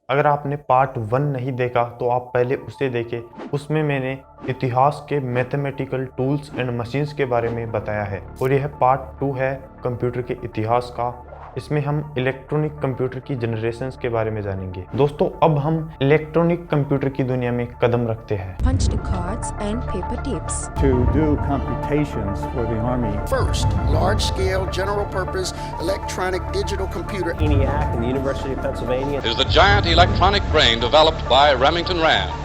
अगर आपने पार्ट 1 नहीं देखा तो आप पहले उसे देखें। उसमें मैंने इतिहास के मैथमेटिकल टूल्स एंड मशीन्स के बारे में बताया है और यह पार्ट 2 है कंप्यूटर के इतिहास का। इसमें हम इलेक्ट्रॉनिक कंप्यूटर की जनरेशंस के बारे में जानेंगे। दोस्तों, अब हम इलेक्ट्रॉनिक कंप्यूटर की दुनिया में कदम रखते हैं। Punch the cards and paper tips. To do computations for the Army. First large-scale general-purpose electronic digital computer. ENIAC and the University of Pennsylvania is the giant electronic brain developed by Remington Rand.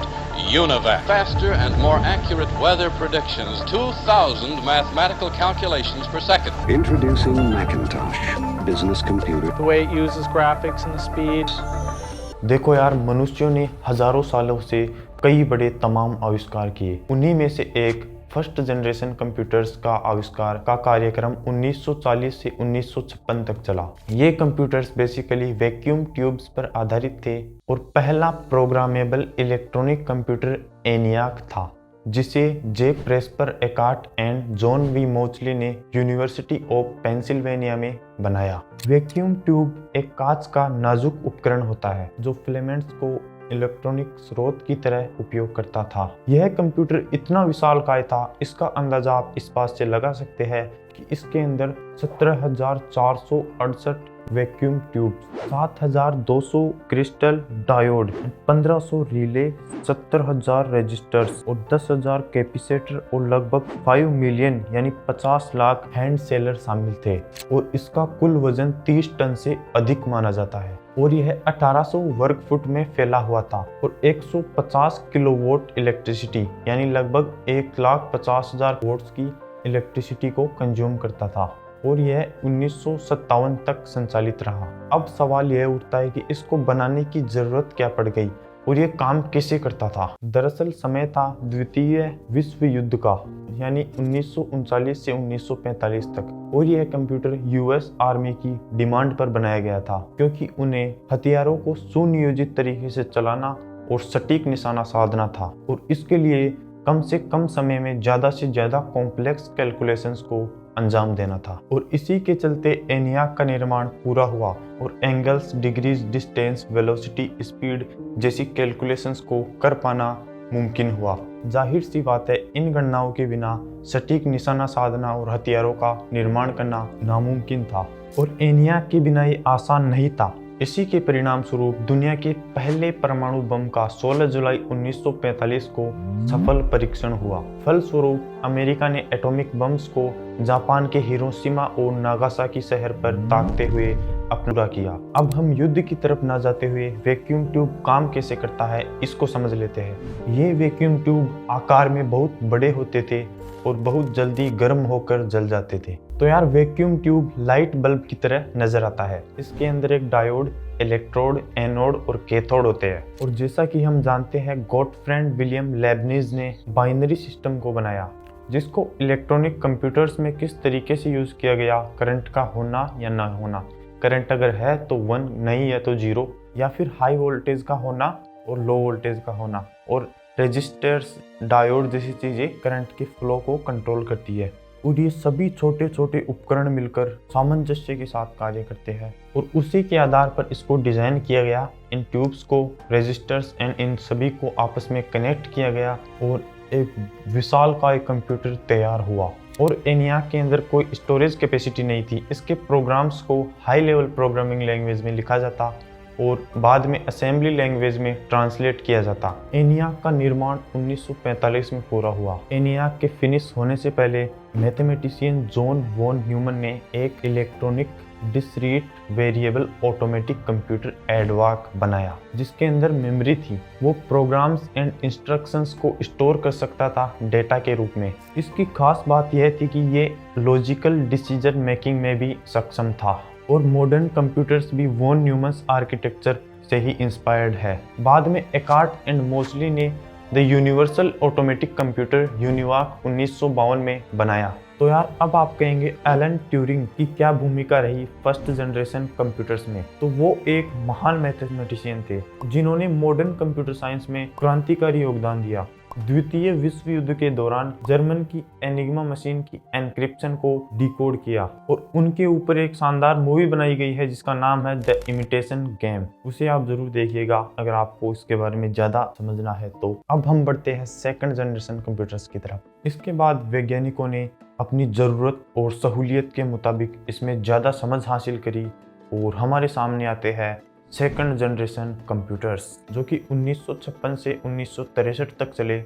UNIVAC. Faster and more accurate weather predictions. 2,000 mathematical calculations per second. Introducing Macintosh business computer. The way it uses graphics and the speed. देखो यार, मनुष्यों ने हजारों सालों से कई बड़े तमाम आविष्कार किए। उन्हीं में से एक फर्स्ट जनरेशन कंप्यूटर्स का आविष्कार का कार्यक्रम 1940 से 1956 तक चला। ये कंप्यूटर्स बेसिकली वैक्यूम ट्यूब्स पर आधारित थे और पहला प्रोग्रामेबल इलेक्ट्रॉनिक कंप्यूटर एनियाक था, जिसे J Presper Eckert and John V Mauchly ने यूनिवर्सिटी ऑफ पेंसिल्वेनिया में बनाया। वैक्यूम ट्यूब एक कांच का नाजुक उपकरण होता है जो फिलामेंट्स को इलेक्ट्रॉनिक स्रोत की तरह उपयोग करता था। यह कंप्यूटर इतना विशालकाय था, इसका अंदाजा आप इस बात से लगा सकते हैं कि इसके अंदर 17,468 vacuum tubes, 7,200 crystal diode, 1,500 relay, 70,000 registers और 10,000 कैपेसिटर और लगभग 5 मिलियन यानी 50 लाख हैंड सेलर शामिल थे और इसका कुल वजन 30 टन से अधिक माना जाता है और यह 1800 वर्ग फुट में फैला हुआ था और 150 किलोवाट इलेक्ट्रिसिटी यानी लगभग 1,50,000 वोल्ट्स की इलेक्ट्रिसिटी को कंज्यूम करता था और यह 1957 तक संचालित रहा। अब सवाल यह उठता है कि इसको बनाने की जरूरत क्या पड़ गई और यह काम कैसे करता था। दरअसल समय था द्वितीय विश्व युद्ध का, यानी 1939 से 1945 तक, और यह कंप्यूटर यूएस आर्मी की डिमांड पर बनाया गया था क्योंकि उन्हें हथियारों को सुनियोजित तरीके से चलाना और सटीक निशाना साधना था और इसके लिए कम से कम समय में ज़्यादा से ज़्यादा कॉम्प्लेक्स कैलकुलेशंस को अंजाम देना था और इसी के चलते एनियाक का निर्माण पूरा हुआ और angles, degrees, distance, velocity, speed जैसी कैलकुलेशंस को कर पाना मुमकिन हुआ। जाहिर सी बात है, इन गणनाओं के बिना सटीक निशाना साधना और हथियारों का निर्माण करना नामुमकिन था और एनियाक के बिना ये आसान नहीं था। इसी के परिणाम स्वरूप दुनिया के पहले परमाणु बम का 16 जुलाई 1945 को सफल परीक्षण हुआ। फलस्वरूप अमेरिका ने एटॉमिक बम्स को जापान के हिरोशिमा और नागासाकी शहर पर ताकते हुए पूरा किया। अब हम युद्ध की तरफ न जाते हुए वैक्यूम ट्यूब काम कैसे करता है इसको समझ लेते हैं। ये वैक्यूम ट्यूब आकार में बहुत बड़े होते थे और बहुत जल्दी गर्म होकर जल जाते थे। तो यार, वैक्यूम ट्यूब लाइट बल्ब की तरह नजर आता है। इसके अंदर एक डायोड, इलेक्ट्रोड, एनोड और कैथोड होते हैं और जैसा कि हम जानते हैं, गॉटफ्रेड विलियम लेबनिज ने बाइनरी सिस्टम को बनाया जिसको इलेक्ट्रॉनिक कंप्यूटर्स में किस तरीके से यूज किया गया, करंट का होना या ना होना, करंट अगर है तो 1, नहीं है तो 0, या फिर हाई वोल्टेज का होना और लो वोल्टेज का होना, और रेजिस्टर्स, डायोड जैसी चीजें करंट के फ्लो को कंट्रोल करती है। और ये सभी छोटे छोटे उपकरण मिलकर सामंजस्य के साथ कार्य करते हैं और उसी के आधार पर इसको डिजाइन किया गया। इन ट्यूब्स को, रेजिस्टर्स एंड इन सभी को आपस में कनेक्ट किया गया और एक विशालकाय कंप्यूटर तैयार हुआ। और एनियाक के अंदर कोई स्टोरेज कैपेसिटी नहीं थी। इसके प्रोग्राम्स को हाई लेवल प्रोग्रामिंग लैंग्वेज में लिखा जाता और बाद में असेंबली लैंग्वेज में ट्रांसलेट किया जाता। एनियाक का निर्माण 1945 में पूरा हुआ। एनियाक के फिनिश होने से पहले मैथमेटिशियन जॉन वॉन न्यूमन ने एक electronic discrete variable automatic computer EDVAC बनाया जिसके अंदर मेमोरी थी। वो प्रोग्राम्स एंड इंस्ट्रक्शंस को स्टोर कर सकता था डेटा के रूप में। इसकी खास बात यह थी कि ये लॉजिकल डिसीजन मेकिंग में भी सक्षम था और मॉडर्न कंप्यूटर्स भी वॉन न्यूमन्स आर्किटेक्चर से ही इंस्पायर्ड है। बाद में एकार्ट एंड मोस्ली ने द यूनिवर्सल ऑटोमेटिक कंप्यूटर यूनिवाक 1952 में बनाया। तो यार, अब आप कहेंगे एलन ट्यूरिंग की क्या भूमिका रही फर्स्ट जनरेशन कंप्यूटर्स में। तो वो एक महान मैथमेटिशियन थे जिन्होंने मॉडर्न कंप्यूटर साइंस में क्रांतिकारी योगदान दिया। द्वितीय विश्व युद्ध के दौरान जर्मन की एनिग्मा मशीन की एनक्रिप्शन को डिकोड किया और उनके ऊपर एक शानदार मूवी बनाई गई है जिसका नाम है द इमिटेशन गेम। उसे आप जरूर देखिएगा अगर आपको इसके बारे में ज्यादा समझना है तो। अब हम बढ़ते हैं सेकंड जनरेशन कंप्यूटर्स की तरफ। इसके बाद वैज्ञानिकों ने अपनी जरूरत और सहूलियत के मुताबिक इसमें ज्यादा समझ हासिल करी और हमारे सामने आते हैं सेकंड जनरेशन कंप्यूटर्स, जो कि 1956 से 1963 तक चले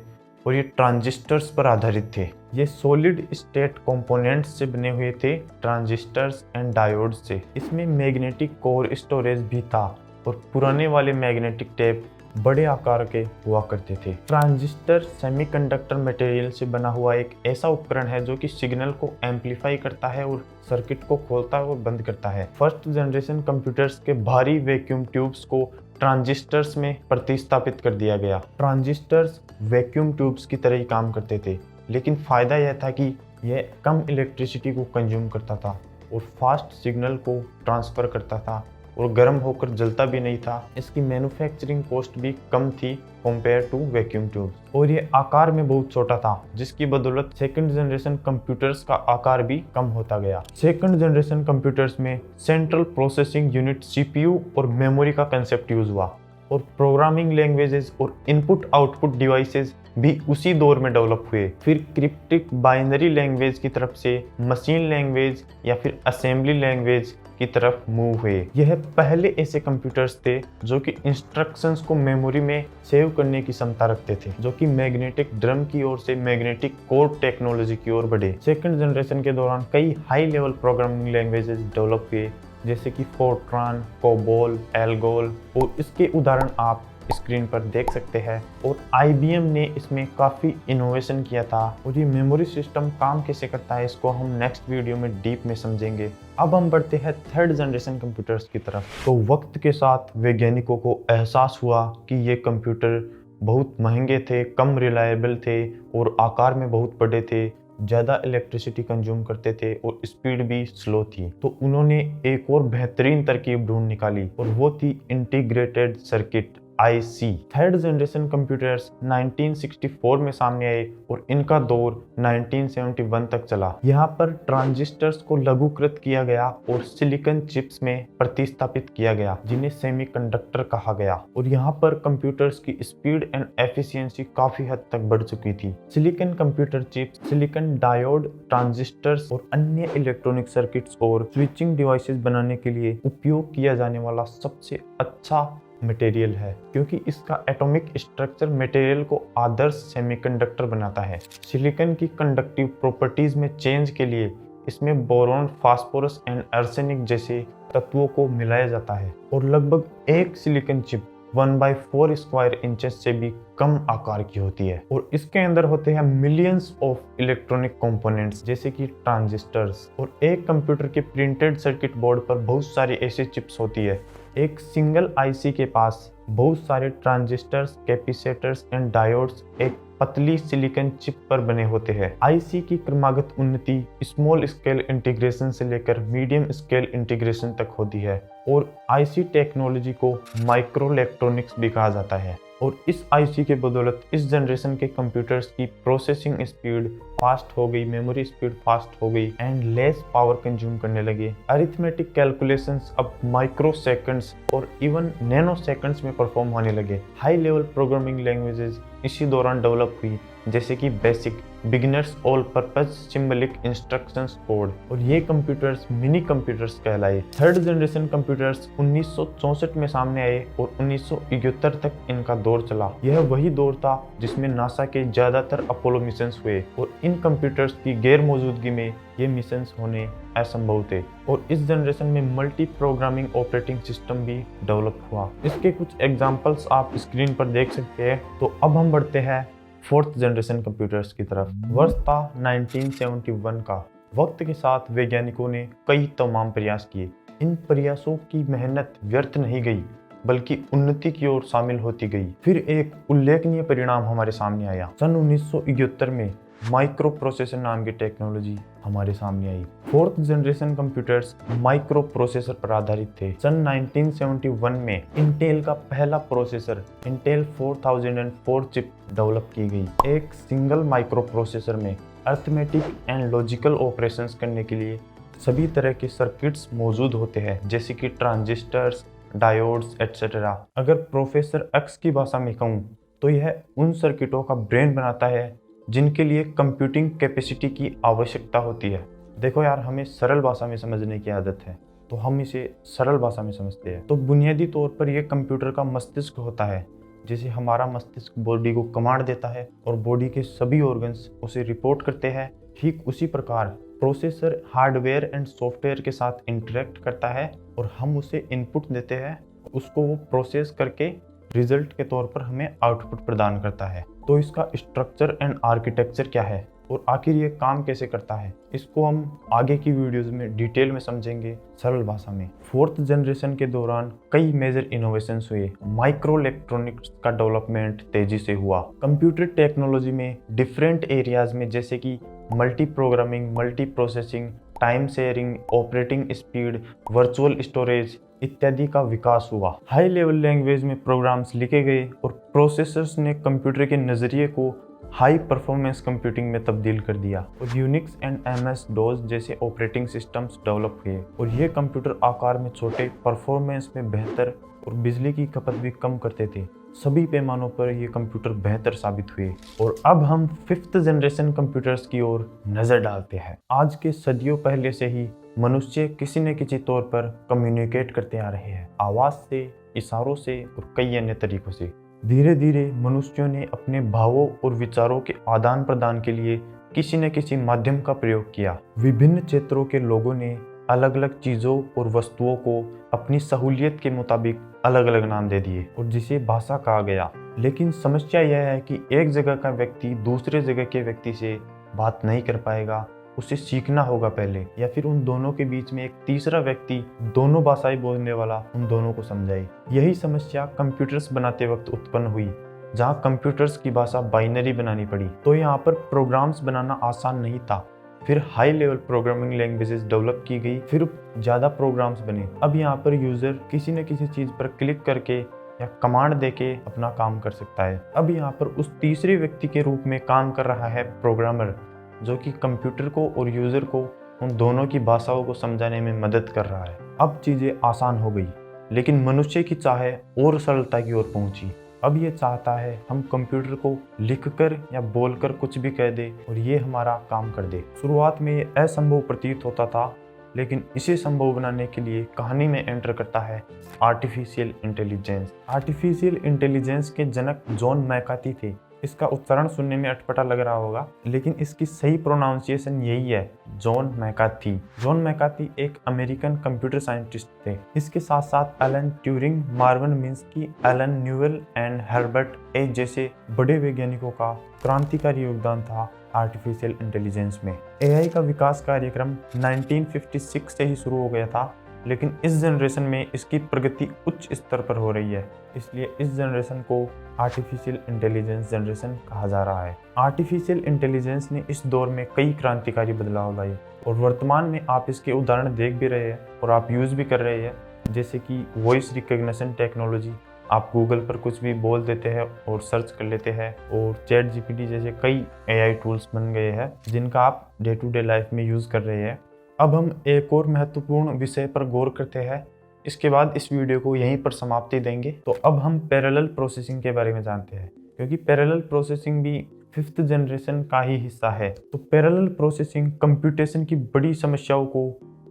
और ये ट्रांजिस्टर्स पर आधारित थे। ये सॉलिड स्टेट कंपोनेंट्स से बने हुए थे, ट्रांजिस्टर्स एंड डायोड्स से। इसमें मैग्नेटिक कोर स्टोरेज भी था और पुराने वाले मैग्नेटिक टेप बड़े आकार के हुआ करते थे। ट्रांजिस्टर सेमीकंडक्टर मटेरियल से बना हुआ एक ऐसा उपकरण है जो कि सिग्नल को एम्पलीफाई करता है और सर्किट को खोलता है और बंद करता है। फर्स्ट जनरेशन कंप्यूटर्स के भारी वैक्यूम ट्यूब्स को ट्रांजिस्टर्स में प्रतिस्थापित कर दिया गया। ट्रांजिस्टर्स वैक्यूम ट्यूब्स की तरह ही काम करते थे, लेकिन फायदा यह था कि यह कम इलेक्ट्रिसिटी को कंज्यूम करता था और फास्ट सिग्नल को ट्रांसफर करता था और गर्म होकर जलता भी नहीं था। इसकी मैन्युफैक्चरिंग कॉस्ट भी कम थी कंपेयर टू वैक्यूम ट्यूब्स और ये आकार में बहुत छोटा था, जिसकी बदौलत सेकंड जनरेशन कंप्यूटर्स का आकार भी कम होता गया। सेकंड जनरेशन कंप्यूटर्स में सेंट्रल प्रोसेसिंग यूनिट सीपीयू और मेमोरी का कंसेप्ट यूज हुआ और प्रोग्रामिंग लैंग्वेजेस और इनपुट आउटपुट डिवाइसेस भी उसी दौर में डेवलप हुए। फिर क्रिप्टिक बाइनरी लैंग्वेज की तरफ से मशीन लैंग्वेज या फिर असेंबली लैंग्वेज की तरफ मूव हुए। यह पहले ऐसे कंप्यूटर्स थे जो कि इंस्ट्रक्शंस को मेमोरी में सेव करने की क्षमता रखते थे, जो कि मैग्नेटिक ड्रम की ओर से मैग्नेटिक कोड टेक्नोलॉजी की ओर बढ़े। सेकंड जनरेशन के दौरान कई high level programming languages develop हुए, जैसे कि फोर्ट्रान, कोबोल, एल्गोल, और इसके उदाहरण आप स्क्रीन पर देख सकते हैं। और IBM ने इसमें काफ़ी इनोवेशन किया था और ये मेमोरी सिस्टम काम कैसे करता है इसको हम नेक्स्ट वीडियो में डीप में समझेंगे। अब हम बढ़ते हैं थर्ड जनरेशन कंप्यूटर्स की तरफ। तो वक्त के साथ वैज्ञानिकों को एहसास हुआ कि ये कंप्यूटर बहुत महंगे थे, कम रिलायबल थे और आकार में बहुत बड़े थे, ज़्यादा इलेक्ट्रिसिटी कंज्यूम करते थे और स्पीड भी स्लो थी। तो उन्होंने एक और बेहतरीन तरकीब ढूंढ निकाली और वो थी integrated circuit IC। Third generation computers 1964 में सामने आए और इनका दौर 1971 तक चला। यहाँ पर ट्रांजिस्टर्स को लघुकृत किया गया और सिलिकॉन चिप्स में प्रतिस्थापित किया गया, जिन्हें सेमीकंडक्टर कहा गया। और यहाँ पर कंप्यूटर्स की स्पीड एंड एफिशिएंसी काफी हद तक बढ़ चुकी थी। Silicon computer chips silicon diode, transistors और अन्य इलेक्ट्रॉनिक सर्किट्स और स्विचिंग डिवाइसेस बनाने के लिए उपयोग किया जाने वाला सबसे अच्छा मटेरियल है, क्योंकि इसका एटॉमिक स्ट्रक्चर मटेरियल को आदर्श सेमीकंडक्टर बनाता है। सिलिकॉन की कंडक्टिव प्रॉपर्टीज में चेंज के लिए इसमें बोरॉन, फास्फोरस एंड आर्सेनिक जैसे तत्वों को मिलाया जाता है और लगभग एक सिलिकॉन चिप 1/4 स्क्वायर इंचेस से भी कम आकार की होती है और इसके अंदर होते हैं मिलियंस ऑफ इलेक्ट्रॉनिक कंपोनेंट्स जैसे कि ट्रांजिस्टर्स। और एक कंप्यूटर के प्रिंटेड सर्किट बोर्ड पर बहुत सारी ऐसी चिप्स होती है। एक सिंगल IC के पास बहुत सारे ट्रांजिस्टर्स, कैपेसिटर्स एंड डायोड्स एक पतली सिलिकॉन चिप पर बने होते हैं। IC की क्रमागत उन्नति स्मॉल स्केल इंटीग्रेशन से लेकर मीडियम स्केल इंटीग्रेशन तक होती है और IC टेक्नोलॉजी को माइक्रो इलेक्ट्रॉनिक्स भी कहा जाता है। और इस IC के बदौलत इस जनरेशन के कंप्यूटर्स की प्रोसेसिंग स्पीड फास्ट हो गई, मेमोरी स्पीड फास्ट हो गई एंड लेस पावर कंज्यूम करने लगे। अरिथमेटिक कैलकुलेशंस अब माइक्रो सेकंड्स और इवन नैनो सेकंड्स में परफॉर्म होने लगे। हाई लेवल प्रोग्रामिंग लैंग्वेजेस इसी दौरान डेवलप हुई, जैसे कि basic, beginners, all purpose, symbolic instructions code, और ये कंप्यूटर्स मिनी कंप्यूटर्स कहलाए। थर्ड जनरेशन कंप्यूटर्स 1964 में सामने आए और 1971 तक इनका दौर चला। यह वही दौर था जिसमें नासा के ज्यादातर अपोलो मिशंस हुए और इन कंप्यूटर्स की गैर मौजूदगी में ये मिशंस होने असंभव थे। और इस जनरेशन में मल्टी प्रोग्रामिंग ऑपरेटिंग सिस्टम भी डेवलप हुआ। इसके कुछ एग्जांपल्स आप स्क्रीन पर देख सकते हैं। तो अब हम बढ़ते हैं फोर्थ जनरेशन कंप्यूटर्स की तरफ। वर्ष था 1971 का। वक्त के साथ वैज्ञानिकों ने कई तमाम प्रयास किए। इन प्रयासों की मेहनत व्यर्थ नहीं गई, बल्कि उन्नति की ओर शामिल होती गई। फिर एक उल्लेखनीय परिणाम हमारे सामने आया। सन 1971 में माइक्रो प्रोसेसर नाम की टेक्नोलॉजी हमारे सामने आई। Fourth generation computers microprocessor पर आधारित थे। सन 1971 में इंटेल का पहला प्रोसेसर इंटेल 4004 चिप डेवलप की गई। एक सिंगल माइक्रो प्रोसेसर में अर्थमेटिक एंड लॉजिकल ऑपरेशंस करने के लिए सभी तरह के सर्किट्स मौजूद होते हैं, जैसे कि ट्रांजिस्टर्स, डायोड्स एटसेट्रा। अगर प्रोफेसर एक्स की भाषा में कहूँ तो यह उन सर्किटों का ब्रेन बनाता है जिनके लिए कंप्यूटिंग कैपेसिटी की आवश्यकता होती है। देखो यार, हमें सरल भाषा में समझने की आदत है तो हम इसे सरल भाषा में समझते हैं। तो बुनियादी तौर पर यह कंप्यूटर का मस्तिष्क होता है। जैसे हमारा मस्तिष्क बॉडी को कमांड देता है और बॉडी के सभी ऑर्गन्स उसे रिपोर्ट करते हैं, ठीक उसी प्रकार प्रोसेसर हार्डवेयर एंड सॉफ्टवेयर के साथ इंटरेक्ट करता है और हम उसे इनपुट देते हैं, उसको वो प्रोसेस करके रिजल्ट के तौर पर हमें आउटपुट प्रदान करता है। तो इसका स्ट्रक्चर एंड आर्किटेक्चर क्या है और आखिर ये काम कैसे करता है, इसको हम आगे की वीडियोस में डिटेल में समझेंगे सरल भाषा में। फोर्थ जनरेशन के दौरान कई मेजर इनोवेशंस हुए। माइक्रो इलेक्ट्रॉनिक्स का डेवलपमेंट तेजी से हुआ। कंप्यूटर टेक्नोलॉजी में डिफरेंट एरियाज में जैसे कि multi programming, multi processing, time sharing, operating speed, virtual storage इत्यादि का विकास हुआ। हाई लेवल लैंग्वेज में प्रोग्राम्स लिखे गए और प्रोसेसर्स ने कंप्यूटर के नज़रिए को हाई परफॉर्मेंस कंप्यूटिंग में तब्दील कर दिया और यूनिक्स एंड MS DOS जैसे ऑपरेटिंग सिस्टम्स डेवलप हुए और ये कंप्यूटर आकार में छोटे, परफॉर्मेंस में बेहतर और बिजली की खपत भी कम करते थे। सभी पैमानों पर ये कंप्यूटर बेहतर साबित हुए। और अब हम फिफ्थ जनरेशन कंप्यूटर्स की ओर नज़र डालते हैं। आज के सदियों पहले से ही मनुष्य किसी न किसी तौर पर कम्युनिकेट करते आ रहे हैं, आवाज़ से, इशारों से और कई अन्य तरीकों से। धीरे धीरे मनुष्यों ने अपने भावों और विचारों के आदान प्रदान के लिए किसी न किसी माध्यम का प्रयोग किया। विभिन्न क्षेत्रों के लोगों ने अलग अलग चीज़ों और वस्तुओं को अपनी सहूलियत के मुताबिक अलग अलग नाम दे दिए और जिसे भाषा कहा गया। लेकिन समस्या यह है कि एक जगह का व्यक्ति दूसरे जगह के व्यक्ति से बात नहीं कर पाएगा, उसे सीखना होगा पहले, या फिर उन दोनों के बीच में एक तीसरा व्यक्ति दोनों भाषाएं बोलने वाला उन दोनों को समझाए। यही समस्या कंप्यूटर्स बनाते वक्त उत्पन्न हुई, जहां कंप्यूटर्स की भाषा बाइनरी बनानी पड़ी। तो यहाँ पर प्रोग्राम्स बनाना आसान नहीं था। फिर high level programming languages develop की गई, फिर ज़्यादा प्रोग्राम्स बने। अब यहाँ पर यूज़र किसी न किसी चीज़ पर क्लिक करके या कमांड देके अपना काम कर सकता है। अब यहाँ पर उस तीसरे व्यक्ति के रूप में काम कर रहा है प्रोग्रामर, जो कि कंप्यूटर को और यूज़र को उन दोनों की भाषाओं को समझाने में मदद कर रहा है। अब चीज़ें आसान हो गई, लेकिन मनुष्य की चाह और सरलता की ओर पहुंची। अब ये चाहता है हम कंप्यूटर को लिखकर या बोलकर कुछ भी कह दे और ये हमारा काम कर दे। शुरुआत में ये असंभव प्रतीत होता था, लेकिन इसे संभव बनाने के लिए कहानी में एंटर करता है आर्टिफिशियल इंटेलिजेंस। आर्टिफिशियल इंटेलिजेंस के जनक जॉन मैकार्थी थे। इसका उच्चारण सुनने में अटपटा लग रहा होगा, लेकिन इसकी सही प्रोनाउंसिएशन यही है, जॉन मैकार्थी। जॉन मैकार्थी एक अमेरिकन कंप्यूटर साइंटिस्ट थे। इसके साथ साथ Alan Turing, Marvin Minsky, Alan Newell and Herbert A जैसे बड़े वैज्ञानिकों का क्रांतिकारी योगदान था आर्टिफिशियल इंटेलिजेंस में। AI का विकास कार्यक्रम 1956 से ही शुरू हो गया था, लेकिन इस जनरेशन में इसकी प्रगति उच्च स्तर पर हो रही है, इसलिए इस जनरेशन को आर्टिफिशियल इंटेलिजेंस जनरेशन कहा जा रहा है। आर्टिफिशियल इंटेलिजेंस ने इस दौर में कई क्रांतिकारी बदलाव लाए और वर्तमान में आप इसके उदाहरण देख भी रहे हैं और आप यूज़ भी कर रहे हैं, जैसे कि वॉइस रिकग्निशन टेक्नोलॉजी। आप गूगल पर कुछ भी बोल देते हैं और सर्च कर लेते हैं, और ChatGPT जैसे कई AI टूल्स बन गए हैं जिनका आप डे टू डे लाइफ में यूज़ कर रहे हैं। अब हम एक और महत्वपूर्ण विषय पर गौर करते हैं, इसके बाद इस वीडियो को यहीं पर समाप्ति देंगे। तो अब हम पैरेलल प्रोसेसिंग के बारे में जानते हैं, क्योंकि पैरेलल प्रोसेसिंग भी फिफ्थ जनरेशन का ही हिस्सा है। तो पैरेलल प्रोसेसिंग कंप्यूटेशन की बड़ी समस्याओं को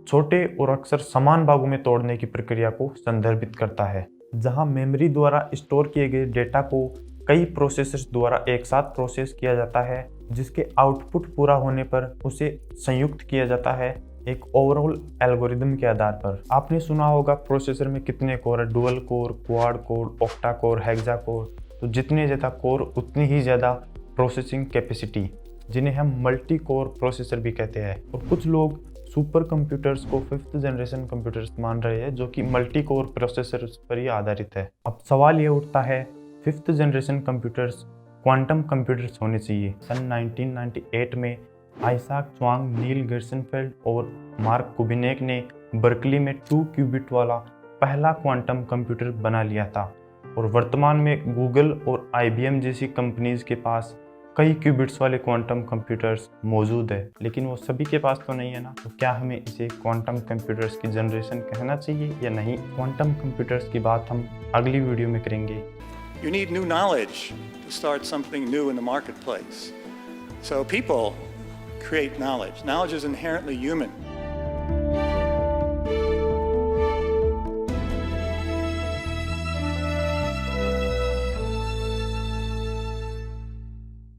छोटे और अक्सर समान भागों में तोड़ने की प्रक्रिया को संदर्भित करता है, जहां मेमोरी द्वारा स्टोर किए गए डेटा को कई प्रोसेसर्स द्वारा एक साथ प्रोसेस किया जाता है, जिसके आउटपुट पूरा होने पर उसे संयुक्त किया जाता है एक ओवरऑल एल्गोरिदम के आधार पर। आपने सुना होगा प्रोसेसर में कितने कोर है, dual core, quad core, octa core, hexa core. तो जितने ज़्यादा कोर उतनी ही ज़्यादा प्रोसेसिंग कैपेसिटी, जिन्हें हम मल्टी कोर प्रोसेसर भी कहते हैं। और कुछ लोग सुपर कंप्यूटर्स को फिफ्थ जनरेशन कंप्यूटर्स मान रहे हैं, जो कि मल्टी कोर प्रोसेसर पर ही आधारित है। अब सवाल ये उठता है, fifth generation computers quantum computers होने चाहिए। सन 1998 में आइजैक च्वांग, नील गेर्शनफेल्ड और मार्क कुबिनेक ने बर्कली में 2 क्यूबिट वाला पहला क्वांटम कंप्यूटर बना लिया था और वर्तमान में गूगल और IBM जैसी कंपनीज के पास कई क्यूबिट्स वाले क्वांटम कंप्यूटर्स मौजूद है, लेकिन वो सभी के पास तो नहीं है ना। तो क्या हमें इसे क्वांटम कंप्यूटर्स की जनरेशन कहना चाहिए या नहीं? क्वांटम कंप्यूटर्स की बात हम अगली वीडियो में करेंगे। You need new knowledge to start something new in the marketplace. So people create knowledge. Knowledge is inherently human.